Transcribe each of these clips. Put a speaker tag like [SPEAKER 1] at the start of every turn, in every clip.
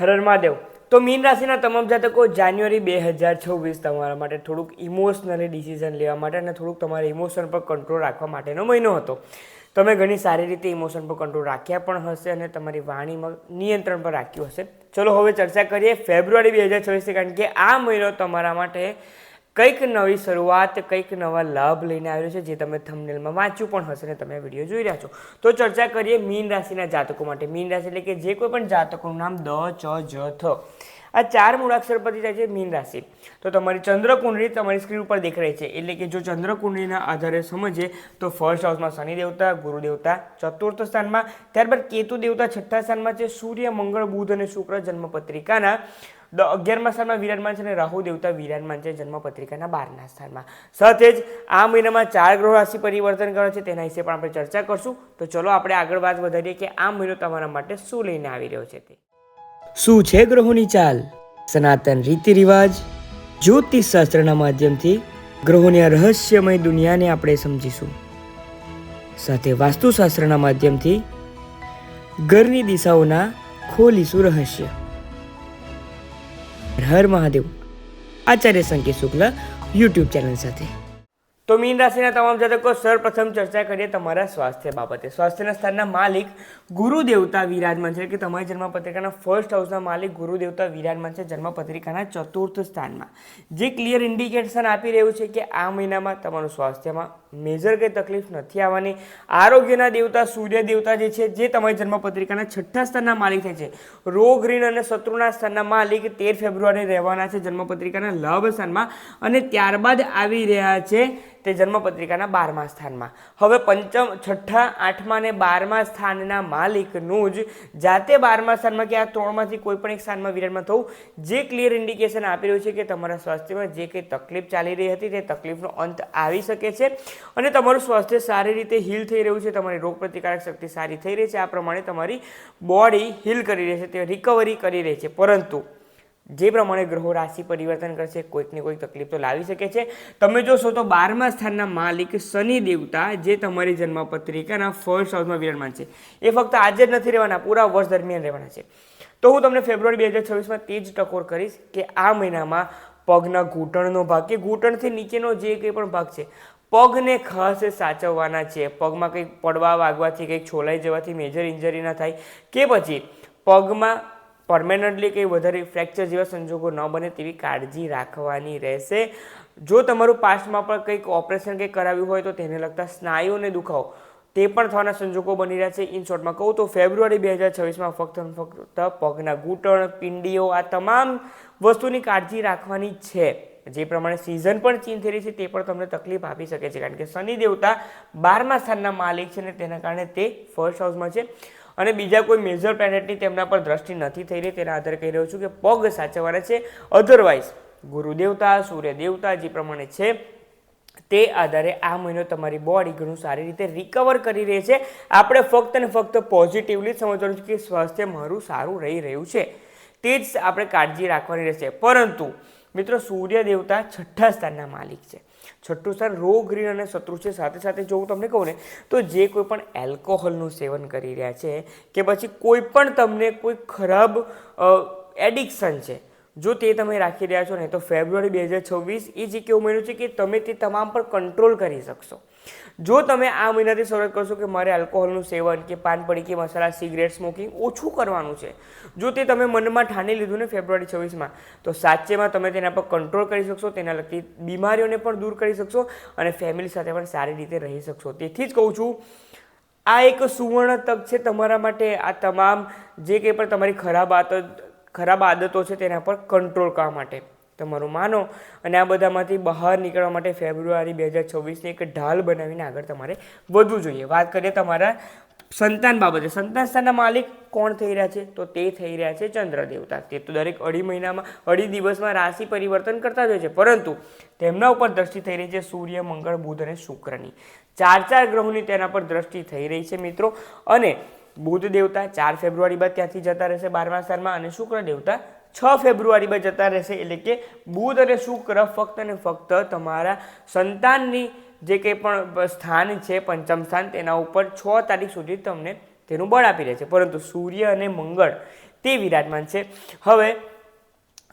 [SPEAKER 1] હર હર મહાદેવ। તો મીન રાશિના તમામ જાતકો જાન્યુઆરી 2026 તમારા માટે થોડુંક ઇમોશનલી ડિસિઝન લેવા માટે અને થોડુંક તમારા ઇમોશન પર કંટ્રોલ રાખવા માટેનો મહિનો હતો। તમે ઘણી સારી રીતે ઇમોશન પર કંટ્રોલ રાખ્યા પણ હશે અને તમારી વાણીમાં નિયંત્રણ પર રાખ્યું હશે। ચલો હવે ચર્ચા કરીએ ફેબ્રુઆરી 2026 કારણ કે આ મહિનો તમારા માટે કંઈક નવી શરૂઆત કંઈક નવા લાભ લઈને આવ્યો છે, જે તમે થંબનેલમાં વાંચ્યું પણ હશે અને તમે વિડીયો જોઈ રહ્યા છો। તો ચર્ચા કરીએ મીન રાશિના જાતકો માટે। મીન રાશિ એટલે કે જે કોઈ પણ જાતકોનું નામ દ, ચ, જ, થ આ 4 મૂળાક્ષર પરથી થાય છે મીન રાશિ। તો તમારી ચંદ્રકુંડળી તમારી સ્ક્રીન ઉપર દેખાઈ રહી છે, એટલે કે જો ચંદ્રકુંડળીના આધારે સમજીએ તો ફર્સ્ટ હાઉસમાં શનિ દેવતા, ગુરુ દેવતા ચતુર્થ સ્થાનમાં, ત્યારબાદ કેતુ દેવતા છઠ્ઠા સ્થાનમાં છે, સૂર્ય, મંગળ, બુધ અને શુક્ર જન્મપત્રિકાના 11મા સ્થાનમાં વિરાજમાન છે અને રાહુ દેવતા વિરાજમાન છે જન્મપત્રિકાના 12મા સ્થાનમાં। સાથે જ આ મહિનામાં 4 ગ્રહો રાશિ પરિવર્તન કરે છે, તેના વિશે પણ આપણે ચર્ચા કરશું। તો ચલો આપણે આગળ વાત વધારીએ કે આ મહિનો તમારા માટે શું લઈને આવી રહ્યો છે। તે શું છે ગ્રહોની ચાલ, સનાતન રીતિ રિવાજ, જ્યોતિષ શાસ્ત્રના માધ્યમથી ગ્રહોની આ રહસ્યમય દુનિયાને આપણે સમજીશું। સાથે વાસ્તુશાસ્ત્રના માધ્યમથી ઘરની દિશાઓના ખોલીશું રહસ્ય। હર મહાદેવ આચાર્ય સંકેત શુક્લ યુટ્યુબ ચેનલ સાથે। તો મીન રાશિના તમામ જાતકો સર્વપ્રથમ ચર્ચા કરીએ તમારા સ્વાસ્થ્ય બાબતે। સ્વાસ્થ્યના સ્થાનના માલિક ગુરુ દેવતા વિરાજમાન છે, કે તમારી જન્મપત્રિકાના ફર્સ્ટ હાઉસના માલિક ગુરુ દેવતા વિરાજમાન છે જન્મપત્રિકાના ચતુર્થ સ્થાનમાં, જે ક્લિયર ઇન્ડિકેશન આપી રહ્યું છે કે આ મહિનામાં તમારું સ્વાસ્થ્યમાં મેજર કંઈ તકલીફ નથી આવવાની। આરોગ્યના દેવતા સૂર્ય દેવતા જે છે, જે તમારી જન્મપત્રિકાના છઠ્ઠા સ્થાનના માલિક થાય છે। રોગ, ઋણ અને શત્રુના સ્થાનના માલિક 13 ફેબ્રુઆરી રહેવાના છે જન્મપત્રિકાના લાભ સ્થાનમાં, અને ત્યારબાદ આવી રહ્યા છે તે જન્મપત્રિકાના 12મા સ્થાનમાં। હવે પંચમ, છઠ્ઠા, 8મા અને 12મા સ્થાનના માલિકનું જ જાતે 12મા સ્થાનમાં કે આ ત્રણમાંથી કોઈ પણ એક સ્થાનમાં વિરાજમાન થવું, જે ક્લિયર ઇન્ડિકેશન આપી રહ્યું છે કે તમારા સ્વાસ્થ્યમાં જે કંઈ તકલીફ ચાલી રહી હતી તે તકલીફનો અંત આવી શકે છે અને તમારું સ્વાસ્થ્ય સારી રીતે હીલ થઈ રહ્યું છે, તમારી રોગ પ્રતિકારક શક્તિ સારી થઈ રહી છે। આ પ્રમાણે તમારી બોડી હીલ કરી રહી છે, તે રિકવરી કરી રહી છે। પરંતુ જે પ્રમાણે ગ્રહો રાશિ પરિવર્તન કરશે, કોઈકને કોઈક તકલીફ તો લાવી શકે છે। તમે જોશો તો 12મા સ્થાનના માલિક શનિ દેવતા, જે તમારી જન્મપત્રિકાના ફર્સ્ટ હાઉસમાં વિરાજમાન છે, એ ફક્ત આજે જ નથી રહેવાના, પૂરા વર્ષ દરમિયાન રહેવાના છે। તો હું તમને ફેબ્રુઆરી 2026માં તે જ ટકોર કરીશ કે આ મહિનામાં પગના ઘૂંટણનો ભાગ કે ઘૂંટણથી નીચેનો જે કંઈ પણ ભાગ છે, પગને ખાસ સાચવવાના છે। પગમાં કંઈક પડવા વાગવાથી, કંઈક છોલાઈ જવાથી મેજર ઇન્જરી ના થાય, કે પછી પગમાં પરમેનન્ટલી કંઈ વધારે ફ્રેક્ચર જેવા સંજોગો ન બને તેવી કાળજી રાખવાની રહેશે। જો તમારું પાસ્ટમાં પણ કંઈક ઓપરેશન કંઈક કરાવ્યું હોય તો તેને લગતા સ્નાયુઓને દુખાવો તે પણ થવાના સંજોગો બની રહ્યા છે। ઇન શોર્ટમાં કહું તો ફેબ્રુઆરી 2026માં ફક્ત પગના ઘૂંટણ, પિંડીઓ આ તમામ વસ્તુની કાળજી રાખવાની છે। જે પ્રમાણે સિઝન પણ ચેન્જ થઈ રહી છે તે પણ તમને તકલીફ આપી શકે છે, કારણ કે શનિ દેવતા 12મા સ્થાનના માલિક છે અને તેના કારણે તે ફર્સ્ટ હાઉસમાં છે અને બીજા કોઈ મેજર પ્લેનેટની તેમના પર દ્રષ્ટિ નથી થઈ રહી, તેના આધારે કહી રહ્યો છું કે પગ સાચવવાના છે। અધરવાઇઝ ગુરુ દેવતા, સૂર્ય દેવતા જે પ્રમાણે છે તે આધારે આ મહિનો તમારી બોડી ઘણું સારી રીતે રિકવર કરી રહી છે। આપણે ફક્ત ને ફક્ત પોઝિટિવલી સમજવાનું છે કે સ્વાસ્થ્ય મારું સારું રહી રહ્યું છે, તે જ આપણે કાળજી રાખવાની રહેશે। પરંતુ મિત્રો, સૂર્ય દેવતા છઠ્ઠા સ્થાનના માલિક છે। છઠ્ઠું સ્થાન રોગ, ઋણ અને શત્રુ છે। સાથે સાથે જો હું તમને કહું ને તો જે કોઈ પણ એલ્કોહોલનું સેવન કરી રહ્યા છે કે પછી કોઈ પણ તમને કોઈ ખરાબ એડિક્શન છે, જો તે તમે રાખી રહ્યા છો ને, તો ફેબ્રુઆરી 2026 એ જ એક એવો મહિનો છે કે તમે તે તમામ પર કંટ્રોલ કરી શકશો। જો તમે આ મહિનાથી શરૂઆત કરશો કે મારે આલ્કોહોલનું સેવન કે પાન પડીકી, મસાલા, સિગરેટ, સ્મોકિંગ ઓછું કરવાનું છે, જો તે તમે મનમાં ઠાની લીધું ને ફેબ્રુઆરી 26માં, તો સાચેમાં તમે તેના પર કંટ્રોલ કરી શકશો, તેના લગતી બીમારીઓને પણ દૂર કરી શકશો અને ફેમિલી સાથે પણ સારી રીતે રહી શકશો। તેથી જ કહું છું, આ એક સુવર્ણ તક છે તમારા માટે આ તમામ જે કંઈ પણ તમારી ખરાબ આદતો છે તેના પર કંટ્રોલ કરવા માટે। તમારું માનો અને આ બધામાંથી બહાર નીકળવા માટે ફેબ્રુઆરી 2026ની એક ઢાલ બનાવીને આગળ તમારે વધવું જોઈએ। વાત કરીએ તમારા સંતાન બાબતે। સંતાન સ્થાનના માલિક કોણ થઈ રહ્યા છે, તો તે થઈ રહ્યા છે ચંદ્ર દેવતા। તે તો દરેક અઢી દિવસમાં રાશિ પરિવર્તન કરતા જ હોય છે, પરંતુ તેમના ઉપર દ્રષ્ટિ થઈ રહી છે સૂર્ય, મંગળ, બુધ અને શુક્રની। 4 ગ્રહોની તેના પર દ્રષ્ટિ થઈ રહી છે મિત્રો। અને બુધ દેવતા 4 ફેબ્રુઆરી બાદ ત્યાંથી જતા રહેશે 12મા સ્થાનમાં, અને શુક્ર દેવતા 6 ફેબ્રુઆરી બાદ જતા રહેશે। એટલે કે બુધ અને શુક્ર ફક્ત ને ફક્ત તમારા સંતાનની જે કંઈ પણ સ્થાન છે, પંચમ સ્થાન, તેના ઉપર 6 તારીખ સુધી તમને તેનું બળ આપી રહે છે। પરંતુ સૂર્ય અને મંગળ તે વિરાજમાન છે. હવે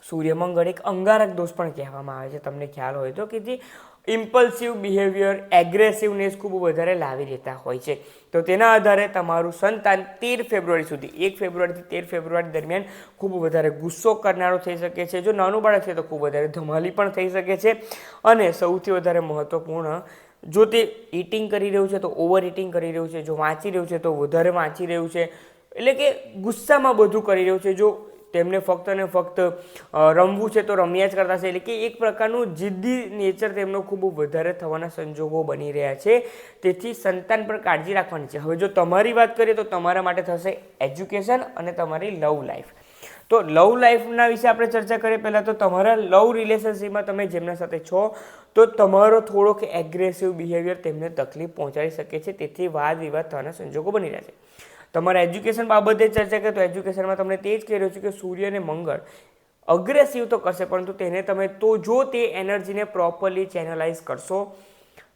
[SPEAKER 1] સૂર્ય મંગળ એક અંગારક દોષ પણ કહેવામાં આવે છે, તમને ખ્યાલ હોય તો, કે જે ઇમ્પલ્સિવ બિહેવિયર, એગ્રેસિવનેસ ખૂબ વધારે લાવી દેતા હોય છે. તો તેના આધારે તમારું સંતાન 13 ફેબ્રુઆરી સુધી, 1 ફેબ્રુઆરીથી 13 ફેબ્રુઆરી દરમિયાન ખૂબ વધારે ગુસ્સો કરનારો થઈ શકે છે. જો નાનું બાળક છે તો ખૂબ વધારે ધમાલી પણ થઈ શકે છે. અને સૌથી વધારે મહત્વપૂર્ણ, જો તે ઇટિંગ કરી રહ્યું છે તો ઓવર ઇટિંગ કરી રહ્યું છે, જો વાંચી રહ્યું છે તો વધારે વાંચી રહ્યું છે, એટલે કે ગુસ્સામાં બધું કરી રહ્યું છે. જો તેમને ફક્ત ને ફક્ત રમવું છે તો રમ્યા જ કરતા છે, એટલે કે એક પ્રકારનું જિદ્દી નેચર તેમનો ખૂબ વધારે થવાના સંજોગો બની રહ્યા છે. તેથી સંતાન પર કાળજી રાખવાની છે. હવે જો તમારી વાત કરીએ તો તમારા માટે થશે એજ્યુકેશન અને તમારી લવ લાઈફ. તો લવ લાઈફના વિશે આપણે ચર્ચા કરીએ. પહેલાં તો તમારા લવ રિલેશનશિપમાં તમે જેમના સાથે છો તો તમારો થોડોક એગ્રેસિવ બિહેવિયર તેમને તકલીફ પહોંચાડી શકે છે, તેથી વાદ વિવાદ થવાના સંજોગો બની રહ્યા છે. તમારા એજ્યુકેશન બાબતે ચર્ચા કરીએ તો એજ્યુકેશનમાં તમને તે જ કહી રહ્યું છું કે સૂર્ય અને મંગળ અગ્રેસિવ તો કરશે, પરંતુ તેને તમે તો જો તે એનર્જીને પ્રોપરલી ચેનલાઇઝ કરશો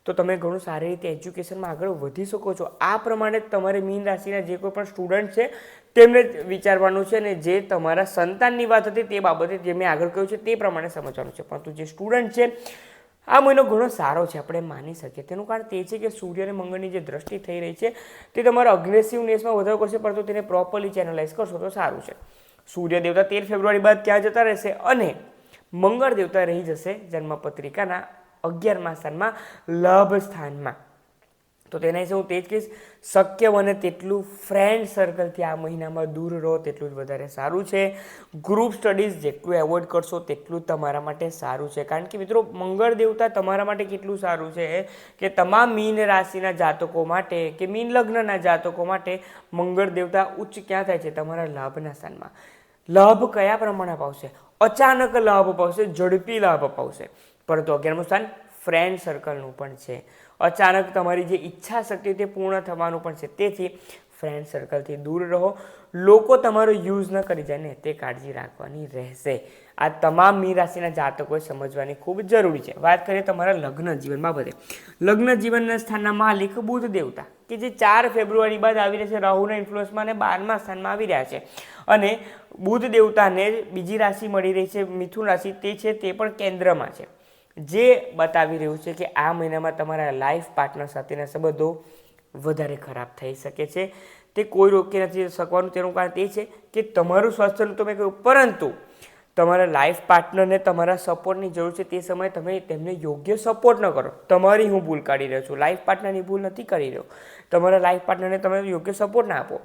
[SPEAKER 1] તો તમે ઘણું સારી રીતે એજ્યુકેશનમાં આગળ વધી શકો છો. આ પ્રમાણે તમારે મીન રાશિના જે કોઈ પણ સ્ટુડન્ટ છે તેમને વિચારવાનું છે, અને જે તમારા સંતાનની વાત હતી તે બાબતે જે મેં આગળ કહ્યું છે તે પ્રમાણે સમજવાનું છે. પરંતુ જે સ્ટુડન્ટ છે આ મહિનો ઘણો સારો છે, આપણે માની શકીએ. તેનું કારણ તે છે કે સૂર્ય અને મંગળની જે દ્રષ્ટિ થઈ રહી છે તે તમારા અગ્રેસિવનેસમાં વધારો કરશે, પરંતુ તેને પ્રોપરલી ચેનલાઇઝ કરશો તો સારું છે. સૂર્ય દેવતા 13 ફેબ્રુઆરી બાદ ક્યાં જતા રહેશે, અને મંગળ દેવતા રહી જશે જન્મપત્રિકાના 11મા સ્થાનમાં, લાભ સ્થાનમાં. તો તેના વિશે હું તે જ કહીશ, શક્ય બને તેટલું ફ્રેન્ડ સર્કલથી આ મહિનામાં દૂર રહો તેટલું જ વધારે સારું છે. ગ્રુપ સ્ટડીઝ જેટલું એવોઇડ કરશો તેટલું તમારા માટે સારું છે. કારણ કે મિત્રો, મંગળ દેવતા તમારા માટે કેટલું સારું છે કે તમામ મીન રાશિના જાતકો માટે કે મીન લગ્નના જાતકો માટે મંગળ દેવતા ઉચ્ચ ક્યાં થાય છે? તમારા લાભના સ્થાનમાં. લાભ કયા પ્રમાણે અપાવશે? અચાનક લાભ અપાવશે, ઝડપી લાભ અપાવશે. પરંતુ 11મું સ્થાન ફ્રેન્ડ સર્કલનું પણ છે. અચાનક તમારી જે ઈચ્છા શક્તિ તે પૂર્ણ થવાનું પણ છે. તેથી ફ્રેન્ડ સર્કલથી દૂર રહો. લોકો તમારો યુઝ ન કરી જાય ને તે કાળજી રાખવાની રહેશે. આ તમામ મીન રાશિના જાતકોએ સમજવાની ખૂબ જરૂરી છે. વાત કરીએ તમારા લગ્ન જીવન બાબતે. લગ્ન જીવનના સ્થાનના માલિક બુધ દેવતા, કે જે 4 ફેબ્રુઆરી બાદ આવી રહ્યા છે રાહુના ઇન્ફ્લુઅન્સમાં અને 12મા સ્થાનમાં આવી રહ્યા છે. અને બુધ દેવતાને બીજી રાશિ મળી રહી છે, મિથુન રાશિ, તે છે તે પણ કેન્દ્રમાં છે, જે બતાવી રહ્યું છે કે આ મહિનામાં તમારા લાઈફ પાર્ટનર સાથેના સંબંધો વધારે ખરાબ થઈ શકે છે. તે કોઈ રોકી નથી શકવાનું. તેનું કારણ તે છે કે તમારું સ્વાસ્થ્યનું તો મેં કહ્યું, પરંતુ તમારા લાઈફ પાર્ટનરને તમારા સપોર્ટની જરૂર છે. તે સમયે તમે તેમને યોગ્ય સપોર્ટ ન કરો. તમારી હું ભૂલ કાઢી રહ્યો છું, લાઈફ પાર્ટનરની ભૂલ નથી કરી રહ્યો. તમારા લાઈફ પાર્ટનરને તમે યોગ્ય સપોર્ટ ના આપો.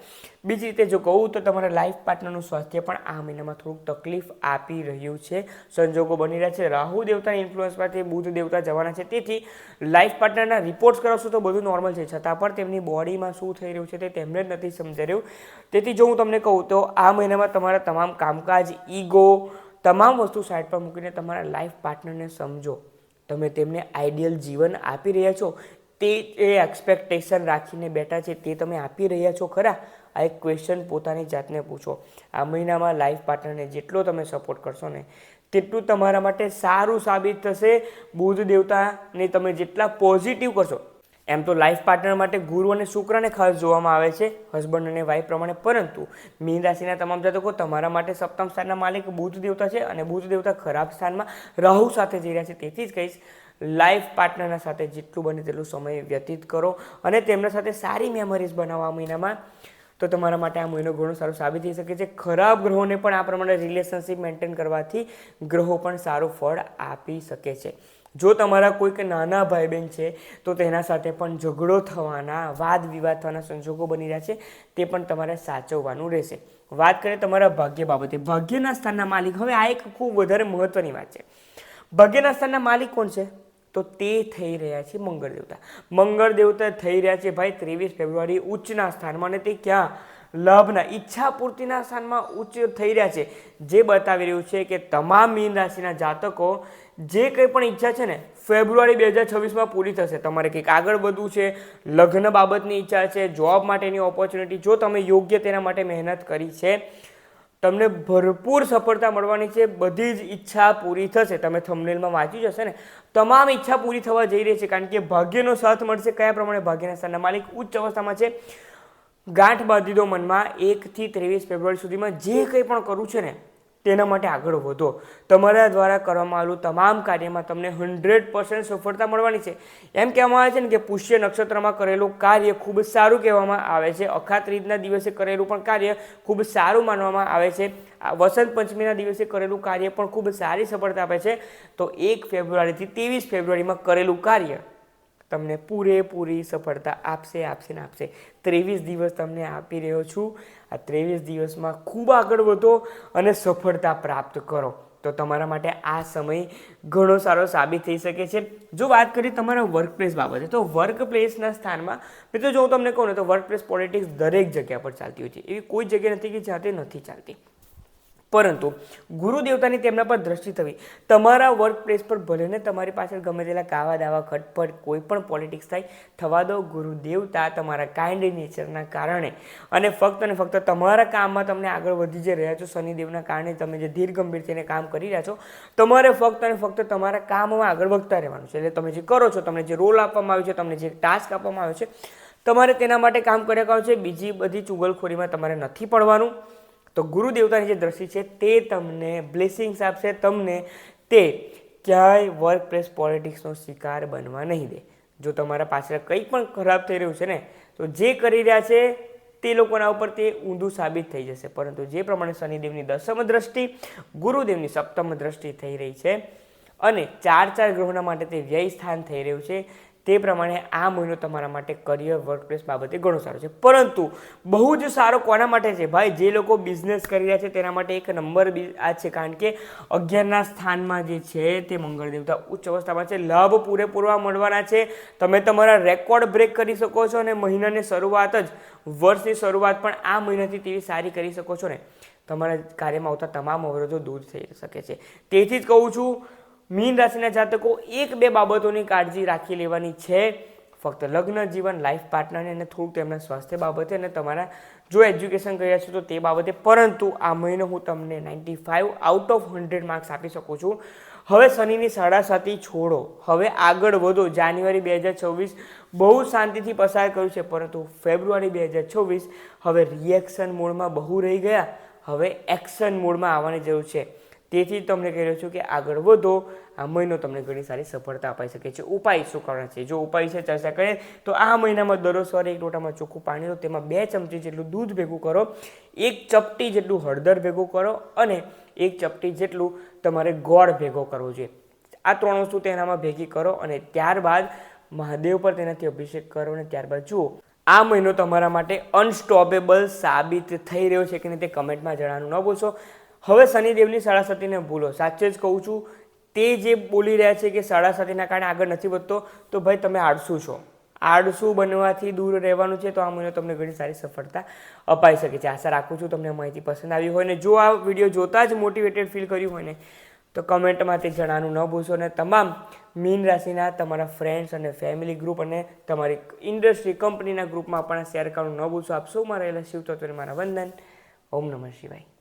[SPEAKER 1] બીજી રીતે જો કહું તો તમારા લાઈફ પાર્ટનરનું સ્વાસ્થ્ય પણ આ મહિનામાં થોડુંક તકલીફ આપી રહ્યું છે. સંજોગો બની રહ્યા છે. રાહુ દેવતાની ઇન્ફ્લુઅન્સમાંથી બુધ દેવતા જવાના છે. તેથી લાઈફ પાર્ટનરના રિપોર્ટ્સ કરાવશો તો બધું નોર્મલ છે, છતાં પણ તેમની બોડીમાં શું થઈ રહ્યું છે તે તેમને જ નથી સમજાઈ રહ્યું. તેથી જો હું તમને કહું તો આ મહિનામાં તમારા તમામ કામકાજ, ઈગો, તમામ વસ્તુ સાઈડ પર મૂકીને તમારા લાઈફ પાર્ટનરને સમજો. તમે તેમને આઈડિયલ જીવન આપી રહ્યા છો, તે એક્સપેક્ટેશન રાખીને બેઠા છે તે તમે આપી રહ્યા છો ખરા? આ એક ક્વેશ્ચન પોતાની જાતને પૂછો. આ મહિનામાં લાઈફ પાર્ટનરને જેટલો તમે સપોર્ટ કરશો ને તેટલું તમારા માટે સારું સાબિત થશે. બુધ દેવતાને તમે જેટલા પોઝિટિવ કરશો, એમ તો લાઈફ પાર્ટનર માટે ગુરુ અને શુક્રને ખાસ જોવામાં આવે છે, હસબન્ડ અને વાઈફ પ્રમાણે. પરંતુ મીન રાશિના તમામ જાતકો તમારા માટે સપ્તમ સ્થાનના માલિક બુધ દેવતા છે, અને બુધ દેવતા ખરાબ સ્થાનમાં રાહુ સાથે જઈ રહ્યા છે. તેથી જ કહીશ, લાઈફ પાર્ટનરના સાથે જેટલું બને તેટલું સમય વ્યતીત કરો અને તેમના સાથે સારી મેમરીઝ બનાવો આ મહિનામાં. તો તમારા માટે આ મહિનો ઘણો સારો સાબિત થઈ શકે છે. ખરાબ ગ્રહોને પણ આ પ્રમાણે રિલેશનશિપ મેન્ટેન કરવાથી ગ્રહો પણ સારું ફળ આપી શકે છે. જો તમારા કોઈક નાના ભાઈ બહેન છે તો તેના સાથે પણ ઝઘડો થવાના, વાદ વિવાદ થવાના સંજોગો બની રહ્યા છે, તે પણ તમારે સાચવવાનું રહેશે. વાત કરીએ તમારા ભાગ્ય બાબતે. ભાગ્યના સ્થાનના માલિક, હવે આ એક ખૂબ વધારે મહત્વની વાત છે. ભાગ્યના સ્થાનના માલિક કોણ છે? તો તે થઈ રહ્યા છે મંગળ દેવતા. મંગળ દેવતા થઈ રહ્યા છે ભાઈ 23 ફેબ્રુઆરી ઉચ્ચના સ્થાનમાં, અને તે ક્યાં? લાભના, ઈચ્છા પૂર્તિના સ્થાનમાં ઉચ્ચ થઈ રહ્યા છે, જે બતાવી રહ્યું છે કે તમામ મીન રાશિના જાતકો જે કંઈ પણ ઈચ્છા છે ને ફેબ્રુઆરી 2026માં પૂરી થશે. તમારે કંઈક આગળ વધવું છે, લગ્ન બાબતની ઈચ્છા છે, જોબ માટેની ઓપોર્ચ્યુનિટી, જો તમે યોગ્ય તેના માટે મહેનત કરી છે, તમને ભરપૂર સફળતા મળવાની છે. બધી જ ઈચ્છા પૂરી થશે. તમે થંબનેલમાં વાંચ્યું જશે ને, તમામ ઈચ્છા પૂરી થવા જઈ રહી છે, કારણ કે ભાગ્યનો સાથ મળશે. કયા પ્રમાણે? ભાગ્યના સ્થાનના માલિક ઉચ્ચ અવસ્થામાં છે. ગાંઠ બાંધી દો મનમાં, 1 થી 23 ફેબ્રુઆરી સુધીમાં જે કંઈ પણ કરવું છે ને તેના માટે આગળ વધો. તમારા દ્વારા કરવામાં આવેલું તમામ કાર્યમાં તમને 100% સફળતા મળવાની છે. એમ કહેવામાં આવે છે ને કે પુષ્ય નક્ષત્રમાં કરેલું કાર્ય ખૂબ સારું કહેવામાં આવે છે. અખાત્રીજના દિવસે કરેલું પણ કાર્ય ખૂબ સારું માનવામાં આવે છે. વસંત પંચમીના દિવસે કરેલું કાર્ય પણ ખૂબ સારી સફળતા આપે છે. તો 1 ફેબ્રુઆરીથી 23 ફેબ્રુઆરીમાં કરેલું કાર્ય તમને પૂરેપૂરી સફળતા આપશે ને આપશે. 23 દિવસ તમને આપી રહ્યો છું. આ 23 દિવસમાં ખૂબ આગળ વધો અને સફળતા પ્રાપ્ત કરો. તો તમારા માટે આ સમય ઘણો સારો સાબિત થઈ શકે છે. જો વાત કરીએ તમારા વર્કપ્લેસ બાબતે, તો વર્કપ્લેસના સ્થાનમાં મિત્રો જો હું તમને કહું ને તો વર્કપ્લેસ પોલિટિક્સ દરેક જગ્યા પર ચાલતી હોય છે. એવી કોઈ જગ્યા નથી કે જ્યાં તે નથી ચાલતી. પરંતુ ગુરુ દેવતાની તેમના પર દ્રષ્ટિ થવી, તમારા વર્ક પ્લેસ પર ભલે ને તમારી પાછળ ગમે તેલા કાવા દાવા ખટપટ કોઈ પણ પોલિટિક્સ થાય, થવા દો. ગુરુ દેવતા તમારા કાઇન્ડ નેચરના કારણે અને ફક્ત તમારા કામમાં તમને આગળ વધી જે રહ્યા છો, શનિદેવના કારણે તમે જે ધીર ગંભીર થઈને કામ કરી રહ્યા છો, તમારે ફક્ત તમારા કામમાં આગળ વધતા રહેવાનું છે. એટલે તમે જે કરો છો, તમને જે રોલ આપવામાં આવ્યો છે, તમને જે ટાસ્ક આપવામાં આવ્યો છે, તમારે તેના માટે કામ કર્યા કરવાનું છે. બીજી બધી ચુગલખોરીમાં તમારે નથી પડવાનું. તો ગુરુ દેવતાની જે દ્રષ્ટિ છે તે તમને બ્લેસિંગ્સ આપશે. તમને તે ક્યાંય વર્કપ્લેસ પોલિટિક્સનો શિકાર બનવા નહીં દે. જો તમારા પાછળ કંઈ પણ ખરાબ થઈ રહ્યું છે ને, તો જે કરી રહ્યા છે તે લોકોના ઉપર તે ઊંધું સાબિત થઈ જશે. પરંતુ જે પ્રમાણે શનિદેવની 10મ દ્રષ્ટિ, ગુરુદેવની 7મ દ્રષ્ટિ થઈ રહી છે અને 4 ગ્રહોના માટે તે વ્યય સ્થાન થઈ રહ્યું છે, તે પ્રમાણે આ મહિનો તમારા માટે કરિયર વર્કપ્લેસ બાબતે ઘણો સારો છે. પરંતુ બહુ જ સારો કોના માટે છે ભાઈ? જે લોકો બિઝનેસ કરી રહ્યા છે તેના માટે એક નંબર આ છે. કારણ કે 11ના સ્થાનમાં જે છે તે મંગળ દેવતા ઉચ્ચ અવસ્થામાં છે. લાભ પૂરેપૂરા મળવાના છે. તમે તમારા રેકોર્ડ બ્રેક કરી શકો છો અને મહિનાની શરૂઆત જ, વર્ષની શરૂઆત પણ આ મહિનાથી તેવી સારી કરી શકો છો ને, તમારા કાર્યમાં આવતા તમામ અવરોધો દૂર થઈ શકે છે. તેથી જ કહું છું, મીન રાશિના જાતકો 1-2 બાબતોની કાળજી રાખી લેવાની છે. ફક્ત લગ્ન જીવન, લાઈફ પાર્ટનરને અને થોડુંક તેમના સ્વાસ્થ્ય બાબતે અને તમારા જો એજ્યુકેશન કર્યા છે તો તે બાબતે. પરંતુ આ મહિનો હું તમને 95 આઉટ ઓફ 100 માર્ક્સ આપી શકું છું. હવે શનિની સાડાસાતી છોડો, હવે આગળ વધો. જાન્યુઆરી 2024 બહુ શાંતિથી પસાર કર્યું છે, પરંતુ ફેબ્રુઆરી 2024 હવે રિએક્શન મોડમાં બહુ રહી ગયા. હવે એક્શન મોડમાં આવવાની જરૂર છે. તેથી તમને કહી રહ્યો છું કે આગળ વધો. આ મહિનો તમને ઘણી સારી સફળતા અપાઈ શકે છે. ઉપાય શું કરવાના છે? જો ઉપાય છે ચર્ચા કરીએ તો આ મહિનામાં દરરોજ સવારે 1 લોટામાં ચોખ્ખું પાણી લો, તેમાં 2 ચમચી જેટલું દૂધ ભેગું કરો, 1 ચપટી જેટલું હળદર ભેગું કરો અને 1 ચપટી જેટલું તમારે ગોળ ભેગો કરવો જોઈએ. આ 3 વસ્તુ તેનામાં ભેગી કરો અને ત્યારબાદ મહાદેવ પર તેનાથી અભિષેક કરો અને ત્યારબાદ જુઓ આ મહિનો તમારા માટે અનસ્ટોપેબલ સાબિત થઈ રહ્યો છે કે નહીં તે કમેન્ટમાં જણાવવાનું ન ભૂલશો. હવે શનિદેવની સાડાસાતીને ભૂલો. સાચે જ કહું છું, તે જે બોલી રહ્યા છે કે સાડાસાતીના કારણે આગળ નથી વધતો, તો ભાઈ તમે આળસુ છો. આળસુ બનવાથી દૂર રહેવાનું છે. તો આ મહિનો તમને ઘણી સારી સફળતા અપાઈ શકે છે. આશા રાખું છું તમને માહિતી પસંદ આવી હોય ને જો આ વિડીયો જોતા જ મોટિવેટેડ ફીલ કર્યું હોય ને તો કમેન્ટમાં તે જણાવવાનું ન ભૂલશો. અને તમામ મીન રાશિના તમારા ફ્રેન્ડ્સ અને ફેમિલી ગ્રુપ અને તમારી ઇન્ડસ્ટ્રી કંપનીના ગ્રુપમાં પણ શેર કરવાનું ન ભૂલશો. આપ સૌમાં રહેલા શિવ તત્વને મારા વંદન. ઓમ નમઃ શિવાય.